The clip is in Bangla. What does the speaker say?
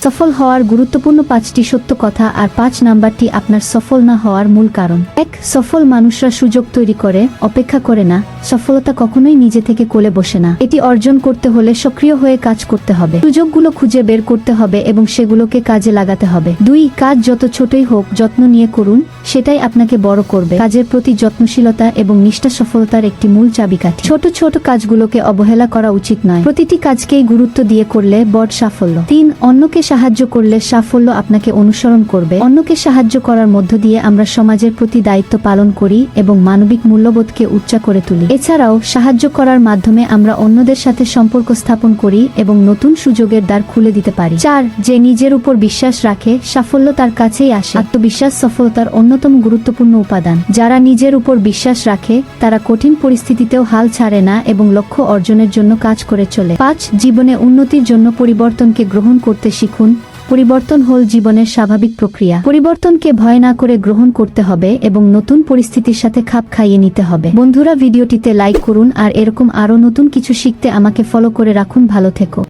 সফল হওয়ার গুরুত্বপূর্ণ 5টি সত্য কথা আর 5 নাম্বারটি আপনার সফল না হওয়ার মূল কারণ। 1. সফল মানুষরা সুযোগ তৈরি করে, অপেক্ষা করে না। সফলতা কখনোই নিজে থেকে কোলে বসে না। এটি অর্জন করতে হলে সক্রিয় হয়ে কাজ করতে হবে। সুযোগগুলো খুঁজে বের করতে হবে এবং সেগুলোকে কাজে লাগাতে হবে। 2. কাজ যত ছোটই হোক যত্ন নিয়ে করুন, সেটাই আপনাকে বড় করবে। কাজের প্রতি যত্নশীলতা এবং নিষ্ঠা সফলতার একটি মূল চাবিকাঠি। ছোট ছোট কাজগুলোকে অবহেলা করা উচিত নয়। প্রতিটি কাজকেই গুরুত্ব দিয়ে করলে বড় সাফল্য। 3. অন্যকে সাহায্য করলে সাফল্য আপনাকে অনুসরণ করবে। অন্যকে সাহায্য করার মধ্য দিয়ে আমরা সমাজের প্রতি দায়িত্ব পালন করি এবং মানবিক মূল্যবোধকে উচ্চ করে তুলি। এছাড়াও সাহায্য করার মাধ্যমে আমরা অন্যদের সাথে সম্পর্ক স্থাপন করি এবং নতুন সুযোগের দ্বার খুলে দিতে পারি। 4. যে নিজের উপর বিশ্বাস রাখে, সাফল্য তার কাছেই আসে। আত্মবিশ্বাস সফলতার অন্যতম গুরুত্বপূর্ণ উপাদান। যারা নিজের উপর বিশ্বাস রাখে তারা কঠিন পরিস্থিতিতেও হাল ছাড়ে না এবং লক্ষ্য অর্জনের জন্য কাজ করে চলে। 5. জীবনে উন্নতির জন্য পরিবর্তনকে গ্রহণ করতে শিখুন। পরিবর্তন হল জীবনের স্বাভাবিক প্রক্রিয়া। পরিবর্তনকে ভয় না করে গ্রহণ করতে হবে এবং নতুন পরিস্থিতির সাথে খাপ খাইয়ে নিতে হবে। বন্ধুরা, ভিডিওটিতে লাইক করুন আর এরকম আরো নতুন কিছু শিখতে আমাকে ফলো করে রাখুন। ভালো থেকো।